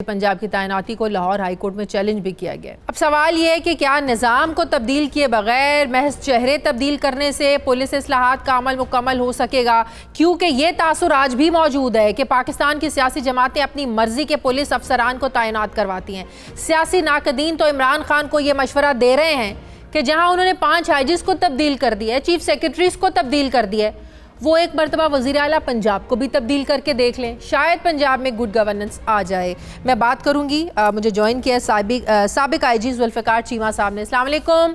पंजाब की तैनाती को लाहौर हाई कोर्ट में चैलेंज भी किया गया। अब सवाल ये है कि क्या निज़ाम को तब्दील किए बगैर महज चेहरे तब्दील करने से पुलिस इस्लाहात का अमल मुकम्मल हो सकेगा, क्योंकि ये तासुर आज भी मौजूद है कि पाकिस्तान की सियासी जमातें अपनी मर्जी के पुलिस अफसरान को तैनात करवाती हैं। सियासी नाकदीन तो इमरान खान को ये मशवरा दे रहे हैं कि जहाँ उन्होंने 5 आईजीज़ को तब्दील कर दिया है, चीफ सेक्रेटरीज को तब्दील कर दिया है, वो एक मरतबा वज़ीर आला पंजाब को भी तब्दील करके देख लें, शायद पंजाब में गुड गवर्नेंस आ जाए। मैं बात करूंगी, मुझे ज्वाइन किया साबिक आईजी जुल्फ़िकार चीमा साहब ने। अस्सलाम वालेकुम,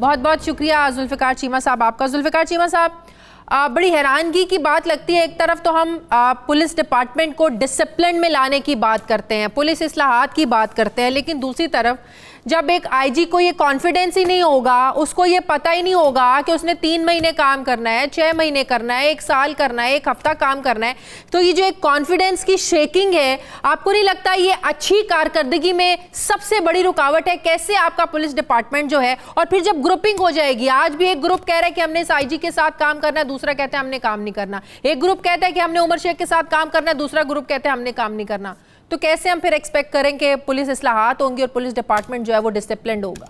बहुत बहुत शुक्रिया जुल्फ़िकार चीमा साहब आपका। जुल्फ़िकार चीमा साहब, बड़ी हैरानगी की बात लगती है, एक तरफ तो हम पुलिस डिपार्टमेंट को डिसिप्लिन में लाने की बात करते हैं, पुलिस इस्लाहात की बात करते हैं, लेकिन दूसरी तरफ जब एक आईजी को ये कॉन्फिडेंस ही नहीं होगा, उसको ये पता ही नहीं होगा कि उसने 3 महीने काम करना है, 6 महीने करना है, 1 साल करना है, 1 हफ्ता काम करना है, तो ये जो एक कॉन्फिडेंस की शेकिंग है, आपको नहीं लगता ये अच्छी कारकर्दगी में सबसे बड़ी रुकावट है? कैसे आपका पुलिस डिपार्टमेंट जो है, और फिर जब ग्रुपिंग हो जाएगी, आज भी एक ग्रुप कह रहा है कि हमने इस आईजी के साथ काम करना है, दूसरा कहता है हमने काम नहीं करना, एक ग्रुप कहता है कि हमने उमर शेख के साथ काम करना है, दूसरा ग्रुप कहता है हमने काम नहीं करना, तो कैसे हम फिर एक्सपेक्ट करें कि पुलिस इस्लाहात होंगी और पुलिस डिपार्टमेंट जो है वो डिसिप्लिन्ड होगा?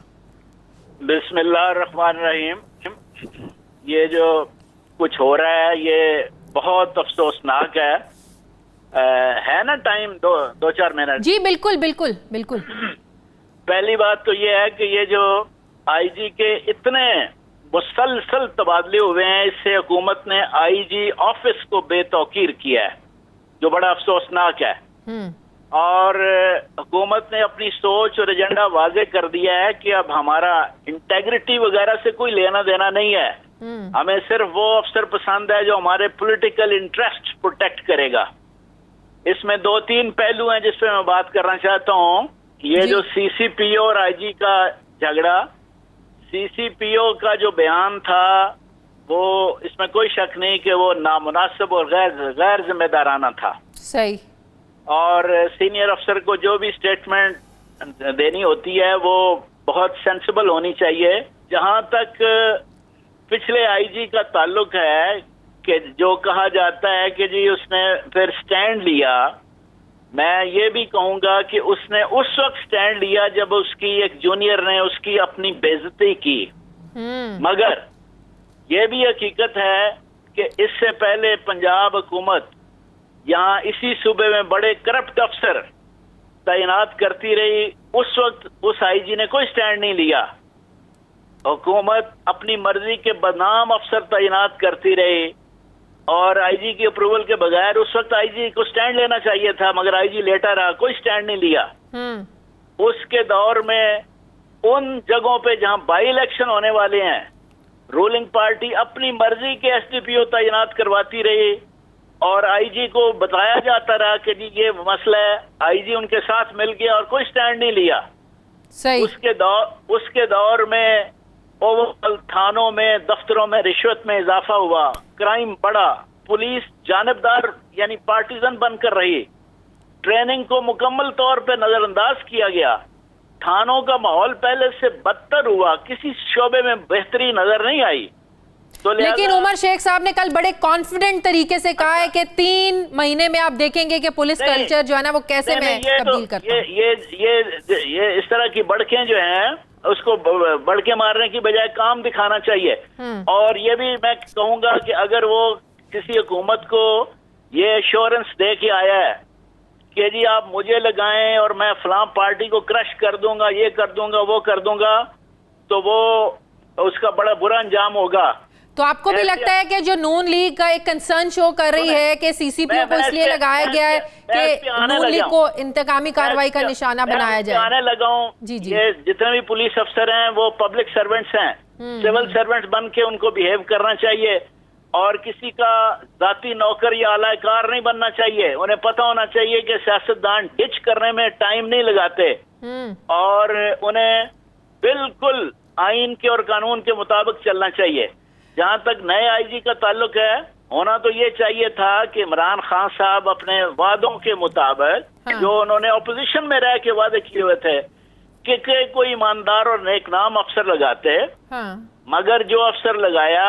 बिस्मिल्लाहिर्रहमानिर्रहीम। ये जो कुछ हो रहा है ये बहुत अफसोसनाक है ना। टाइम दो 4 मिनट? जी बिल्कुल बिल्कुल बिल्कुल। पहली बात तो ये है कि ये जो आईजी के इतने मुसलसल तबादले हुए हैं, इससे हुकूमत ने आईजी ऑफिस को बेतौकीर किया है, जो बड़ा अफसोसनाक है। और हुकूमत ने अपनी सोच और एजेंडा वाजे कर दिया है कि अब हमारा इंटेग्रिटी वगैरह से कोई लेना देना नहीं है, हमें सिर्फ वो अफसर पसंद है जो हमारे पॉलिटिकल इंटरेस्ट प्रोटेक्ट करेगा। इसमें 2-3 पहलू हैं जिस पे मैं बात करना चाहता हूँ। ये जो सीसीपीओ और आईजी का झगड़ा, सीसीपीओ का जो बयान था वो, इसमें कोई शक नहीं कि वो नामुनासिब और गैर जिम्मेदाराना था। सही। और सीनियर अफसर को जो भी स्टेटमेंट देनी होती है वो बहुत सेंसिबल होनी चाहिए। जहां तक पिछले आईजी का ताल्लुक है कि जो कहा जाता है कि जी उसने फिर स्टैंड लिया, मैं ये भी कहूंगा कि उसने उस वक्त स्टैंड लिया जब उसकी एक जूनियर ने उसकी अपनी बेइज्जती की। मगर ये भी हकीकत है कि इससे पहले पंजाब हुकूमत यहाँ इसी सूबे में बड़े करप्ट अफसर तैनात करती रही, उस वक्त उस आईजी ने कोई स्टैंड नहीं लिया। हुकूमत अपनी मर्जी के बदनाम अफसर तैनात करती रही और आईजी की अप्रूवल के बगैर उस वक्त आईजी को स्टैंड लेना चाहिए था, मगर आईजी लेटा रहा, कोई स्टैंड नहीं लिया। उसके दौर में उन जगहों पे जहां बाई इलेक्शन होने वाले हैं, रूलिंग पार्टी अपनी मर्जी के एसडीपीओ तैनात करवाती रही और आईजी को बताया जाता रहा कि जी ये मसला है, आईजी उनके साथ मिल गया और कोई स्टैंड नहीं लिया। सही। उसके दौर में ओवरऑल थानों में, दफ्तरों में रिश्वत में इजाफा हुआ, क्राइम बढ़ा, पुलिस जानबदार यानी पार्टीजन बनकर रही, ट्रेनिंग को मुकम्मल तौर पे नजरअंदाज किया गया, थानों का माहौल पहले से बदतर हुआ, किसी शोबे में बेहतरी नजर नहीं आई। तो लेकिन उमर शेख साहब ने कल बड़े कॉन्फिडेंट तरीके से कहा है कि 3 महीने में आप देखेंगे कि पुलिस कल्चर जो है ना वो कैसे मैं तब्दील करता हूं। ये इस तरह की बड़कें जो हैं उसको बड़के मारने की बजाय काम दिखाना चाहिए। और ये भी मैं कहूंगा कि अगर वो किसी हुकूमत को ये एश्योरेंस दे के आया है कि जी आप मुझे लगाएं और मैं फलां पार्टी को क्रश कर दूंगा, ये कर दूंगा, वो कर दूंगा, तो वो उसका बड़ा बुरा अंजाम होगा। तो आपको भी लगता है कि जो नून लीग का एक कंसर्न शो कर रही है कि सीसीपीओ को इसलिए लगाया गया है कि नून लीग को इंतकामी कार्रवाई का निशाना बनाया जाए? आने लगाऊं जी। ये जितने भी पुलिस अफसर हैं वो पब्लिक सर्वेंट्स हैं, सिविल सर्वेंट्स बन के उनको बिहेव करना चाहिए और किसी का जाती नौकर या आलाकार नहीं बनना चाहिए। उन्हें पता होना चाहिए कि सियासतदान डिच करने में टाइम नहीं लगाते और उन्हें बिल्कुल आइन के और कानून के मुताबिक चलना चाहिए। जहां तक नए आईजी का ताल्लुक है, होना तो ये चाहिए था कि इमरान खान साहब अपने वादों के मुताबिक जो उन्होंने ऑपोजिशन में रह के वादे किए हुए थे कि कोई ईमानदार और नेकनाम अफसर लगाते, मगर जो अफसर लगाया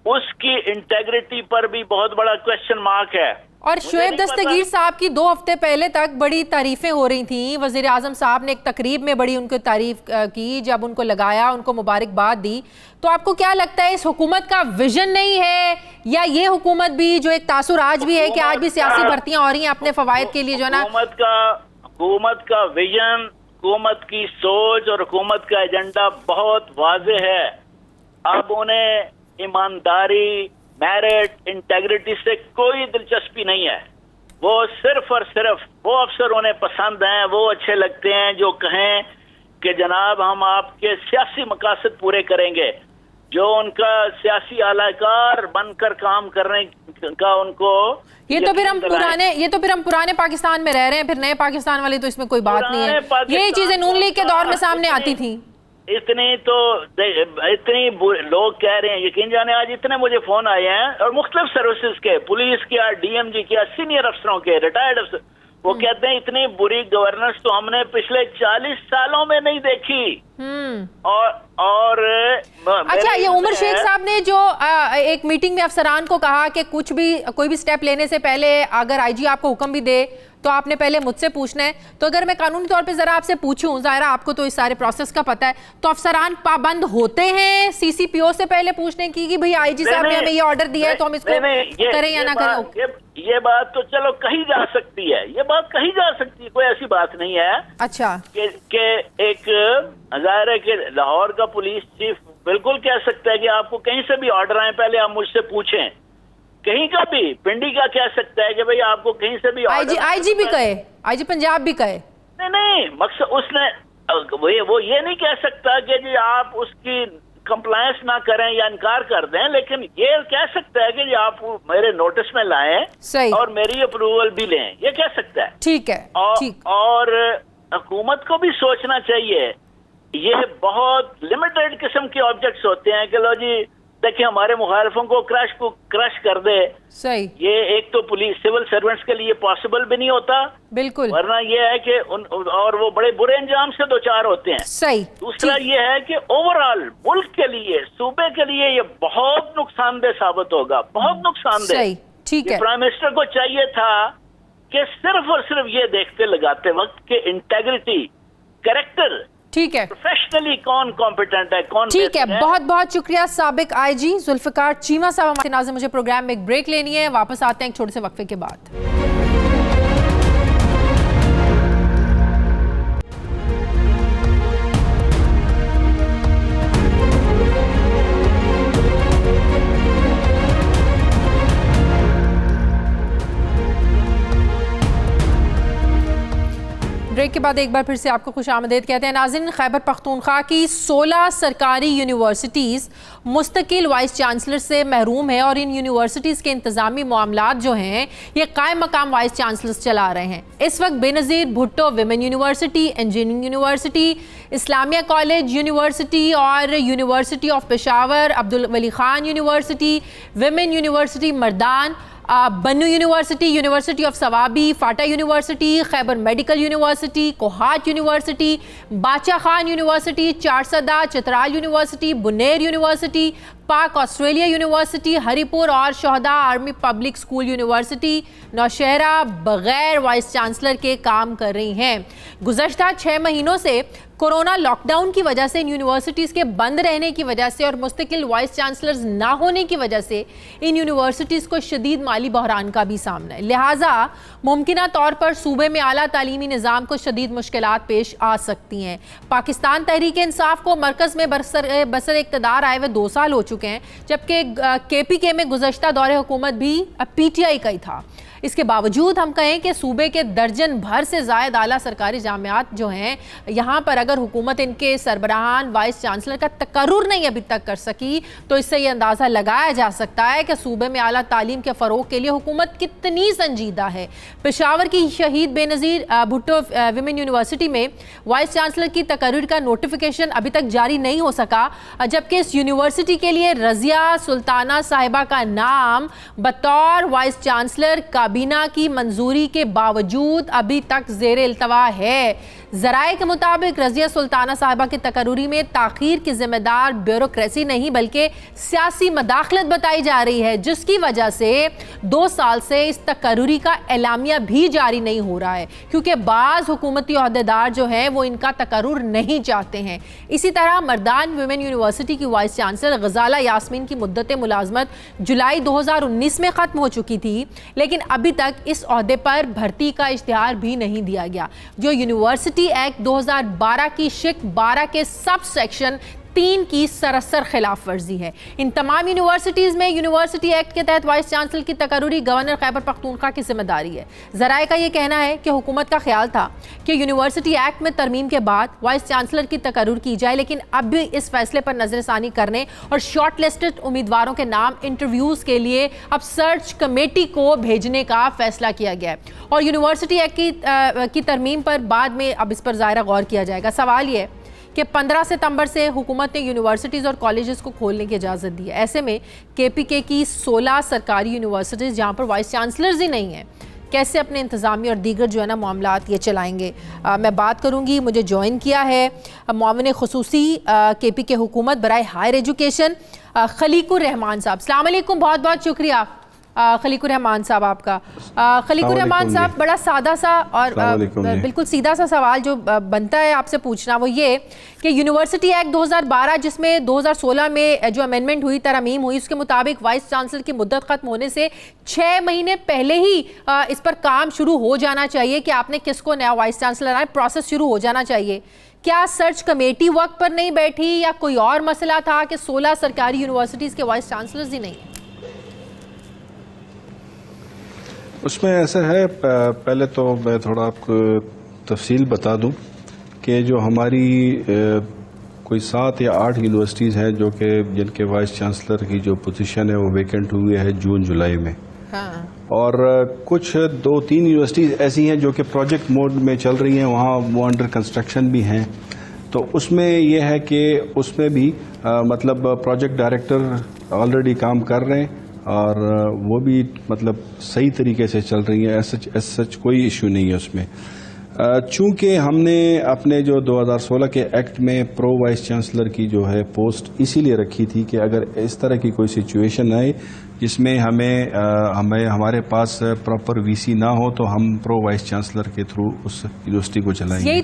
उसकी इंटेग्रिटी पर भी बहुत बड़ा क्वेश्चन मार्क है। और शुएब दस्तगीर साहब की 2 हफ्ते पहले तक बड़ी तारीफें हो रही थी। वजीर आजम साहब ने एक तकरीब में बड़ी उनको तारीफ की, जब उनको लगाया, उनको मुबारकबाद दी। तो आपको क्या लगता है, इस हुकूमत का विजन नहीं है, या ये हुकूमत भी जो एक तासुर आज भी है कि आज भी सियासी भर्तियां हो रही हैं अपने फवायद के लिए, जो है ना? हुकूमत का विजन, हुकूमत की सोच और हुकूमत का एजेंडा बहुत वाज़ेह है। अब उन्हें ईमानदारी, मेरिट, इंटेग्रिटी से कोई दिलचस्पी नहीं है। वो सिर्फ और सिर्फ वो अफसर उन्हें पसंद हैं, वो अच्छे लगते हैं जो कहें कि जनाब हम आपके सियासी मकासद पूरे करेंगे। जो उनका सियासी आलाकार बनकर काम करने का उनको ये तो फिर हम पुराने पाकिस्तान में रह रहे हैं, फिर नए पाकिस्तान वाले तो इसमें कोई बात नहीं है। यही चीजें नून लीग के दौर में सामने आती थी। इतनी लोग कह रहे हैं, यकीन जाने आज इतने मुझे फोन आए हैं और मुख्तलिफ सर्विसेज के, पुलिस के, डीएमजी के, सीनियर अफसरों के, रिटायर्ड अफसर, वो कहते हैं इतनी बुरी गवर्नेंस तो हमने पिछले 40 सालों में नहीं देखी। और अच्छा, ये उमर शेख साहब ने जो एक मीटिंग में अफसरान को कहा कि कोई भी स्टेप लेने से पहले अगर आईजी आपको हुक्म भी दे तो आपने पहले मुझसे पूछना है। तो अगर मैं कानूनी तौर पे जरा आपसे पूछूं, जाहिर आपको तो इस सारे प्रोसेस का पता है, तो अफसरान पाबंद होते हैं सीसीपीओ से पहले पूछने की कि भाई आईजी साहब ने हमें ये ऑर्डर दिया है तो हम इसको करें या ना करें? ये बात तो चलो कही जा सकती है, ये बात कही जा सकती है, कोई ऐसी बात नहीं है। अच्छा, कि एक जाहिर है कि लाहौर का पुलिस चीफ बिल्कुल कह सकता है कि आपको कहीं से भी ऑर्डर आए पहले आप मुझसे पूछें। कहीं का भी, पिंडी का कह सकता है कि भाई आपको कहीं से भी आईजी भी कहे, आईजी पंजाब भी कहे। नहीं, मकसद उसने वो ये नहीं कह सकता कि जी आप उसकी कंप्लायंस ना करें या इनकार कर दें, लेकिन ये कह सकता है कि जी आप मेरे नोटिस में लाएं सही, और मेरी अप्रूवल भी लें, ये कह सकता है। ठीक है। और हुकूमत को भी सोचना चाहिए, ये बहुत लिमिटेड किस्म के ऑब्जेक्ट्स होते हैं कि लो जी देखिए हमारे मुखालिफों को क्रश कर दे। सही, ये एक तो पुलिस सिविल सर्वेंट्स के लिए पॉसिबल भी नहीं होता, बिल्कुल, वरना ये है कि और वो बड़े बुरे अंजाम से 2-4 होते हैं। सही। दूसरा ये है कि ओवरऑल मुल्क के लिए, सूबे के लिए ये बहुत नुकसानदेह साबित होगा, बहुत नुकसानदेह। सही, ठीक है। प्राइम मिनिस्टर को चाहिए था कि सिर्फ और सिर्फ ये देखते लगाते वक्त के इंटेग्रिटी, कैरेक्टर, ठीक है, प्रोफेशनली कौन कॉम्पिटेंट है, कौन ठीक है। बहुत बहुत शुक्रिया साबिक आईजी जुल्फिकार चीमा साहब हमारे नाज़िर। मुझे प्रोग्राम में एक ब्रेक लेनी है, वापस आते हैं एक छोटे से वक्फे के बाद। ब्रेक के बाद एक बार फिर से आपको खुशामदीद कहते हैं। नाज़रीन, खैबर पख्तूनख्वा की 16 सरकारी यूनिवर्सिटीज़ मुस्तकिल वाइस चांसलर से महरूम है और इन यूनिवर्सिटीज़ के इंतज़ामी मामलात जो हैं ये कायम मकाम वाइस चांसलर्स चला रहे हैं। इस वक्त Benazir Bhutto women university, engineering university, Islamia college university और university of Peshawar, Abdul Wali Khan university, women university Mardan, Bannu university, university of Swabi, FATA university, Khyber medical university, Kohat university, Bacha Khan university, Charsadda, Chitral university, Buner university, Pak Australia university, Haripur और Shuhada army public school university Nowshera बगैर वाइस चांसलर के काम कर रही हैं। गुज़श्ता 6 महीनों से कोरोना लॉकडाउन की वजह से इन यूनिवर्सिटीज़ के बंद रहने की वजह से और मुस्तकिल वाइस चांसलर्स ना होने की वजह से इन यूनिवर्सिटीज़ को शदीद माली बहरान का भी सामना है। लिहाजा मुमकिना तौर पर सूबे में आला तालीमी निज़ाम को शदीद मुश्किलात पेश आ सकती हैं। पाकिस्तान तहरीक इंसाफ को मरकज़ में बसर इक़्तिदार आए हुए 2 साल हो चुके हैं, जबकि KPK में गुज़श्ता दौरे हुकूमत भी PTI का ही था। इसके बावजूद हम कहें कि सूबे के दर्जन भर से ज़ायद आला सरकारी जामियात जो हैं, यहाँ पर अगर हुकूमत इनके सरबराहान वाइस चांसलर का तकर्रुर नहीं अभी तक कर सकी तो इससे ये अंदाज़ा लगाया जा सकता है कि सूबे में आला तालीम के फ़रोग के लिए हुकूमत कितनी संजीदा है। पेशावर की शहीद बेनज़ीर भुट्टो विमेन यूनिवर्सिटी में वाइस चांसलर की तकर्रुर का नोटिफिकेशन अभी तक जारी नहीं हो सका, जबकि इस यूनिवर्सिटी के लिए रज़िया सुल्ताना साहिबा का नाम बतौर वाइस चांसलर काबीना की मंजूरी के बावजूद अभी तक ज़ेरे इल्तवा है। जराये के मुताबिक रजिया सुल्ताना साहिबा की तकरूरी में ताखीर की जिम्मेदार ब्यूरोक्रेसी नहीं बल्कि सियासी मदाखलत बताई जा रही है, जिसकी वजह से 2 साल से इस तकरूरी का एलामिया भी जारी नहीं हो रहा है, क्योंकि बाज़ हुकूमती ओहदेदार जो हैं वो इनका तकरूर नहीं चाहते हैं। इसी तरह मर्दान वुमेन यूनिवर्सिटी की वाइस चांसलर गजाला यास्मीन की मुद्दत मुलाजमत जुलाई 2019 में ख़त्म हो चुकी थी, लेकिन अभी तक इस ओहदे पर भर्ती का इश्तिहार भी नहीं दिया गया, जो यूनिवर्सिटी एक्ट 2012 की शिक 12 के सब सेक्शन 3 की सरसर खिलाफ वर्जी है। इन तमाम यूनिवर्सिटीज़ में यूनिवर्सिटी एक्ट के तहत वाइस चांसलर की तकरूरी गवर्नर खैबर पख्तूनख्वा की जिम्मेदारी है। ज़राए का ये कहना है कि हुकूमत का ख्याल था कि यूनिवर्सिटी एक्ट में तरमीम के बाद वाइस चांसलर की तकरूर की जाए, लेकिन अब भी इस फैसले पर नजरसानी करने और शॉर्ट लिस्टेड उम्मीदवारों के नाम इंटरव्यूज़ के लिए अब सर्च कमेटी को भेजने का फैसला किया गया है और यूनिवर्सिटी एक्ट की तरमीम पर बाद में अब इस पर ज़ाहिरा गौर किया जाएगा। सवाल ये है कि 15 सितंबर से हुकूमत ने यूनिवर्सिटीज़ और कॉलेजेस को खोलने की इजाज़त दी है। ऐसे में KPK की 16 सरकारी यूनिवर्सिटीज़ जहाँ पर वाइस चांसलर्स ही नहीं हैं, कैसे अपने इंतज़ामी और दीगर जो है ना मामलात ये चलाएंगे। मैं बात करूँगी, मुझे ज्वाइन किया है मुआविन खुसूसी KPK हुकूमत बराए हायर एजुकेशन खलीकुर रहमान साहब। अस्सलाम वालेकुम, बहुत बहुत शुक्रिया खलीकुर रहमान साहब आपका। खलीकुर रहमान साहब, बड़ा सादा सा और बिल्कुल सीधा सा सवाल जो बनता है आपसे पूछना वो ये कि यूनिवर्सिटी एक्ट 2012 जिसमें 2016 में जो अमेंडमेंट हुई, तरमीम हुई, उसके मुताबिक वाइस चांसलर की मुद्दत खत्म होने से 6 महीने पहले ही इस पर काम शुरू हो जाना चाहिए कि आपने किसको नया वाइस चांसलर आए, प्रोसेस शुरू हो जाना चाहिए। क्या सर्च कमेटी वक्त पर नहीं बैठी या कोई और मसला था कि 16 सरकारी यूनिवर्सिटीज़ के वाइस चांसलर्स ही नहीं हैं? उसमें ऐसा है, पहले तो मैं थोड़ा आपको तफसील बता दूं कि जो हमारी कोई 7 या 8 यूनिवर्सिटीज़ हैं जो कि जिनके वाइस चांसलर की जो पोजीशन है वो वेकेंट हुई है जून जुलाई में। हाँ। और कुछ 2-3 यूनिवर्सिटीज़ ऐसी हैं जो कि प्रोजेक्ट मोड में चल रही हैं, वहाँ वो अंडर कंस्ट्रक्शन भी हैं। तो उसमें यह है कि उसमें भी मतलब प्रोजेक्ट डायरेक्टर ऑलरेडी काम कर रहे हैं और वो भी मतलब सही तरीके से चल रही है। एस सच कोई इशू नहीं है उसमें। चूंकि हमने अपने जो 2016 के एक्ट में प्रो वाइस चांसलर की जो है पोस्ट इसीलिए रखी थी कि अगर इस तरह की कोई सिचुएशन आए जिसमें हमारे पास प्रॉपर वीसी ना हो तो हम प्रो वाइस चांसलर के थ्रू उस यूनिवर्सिटी को चलाएंगे।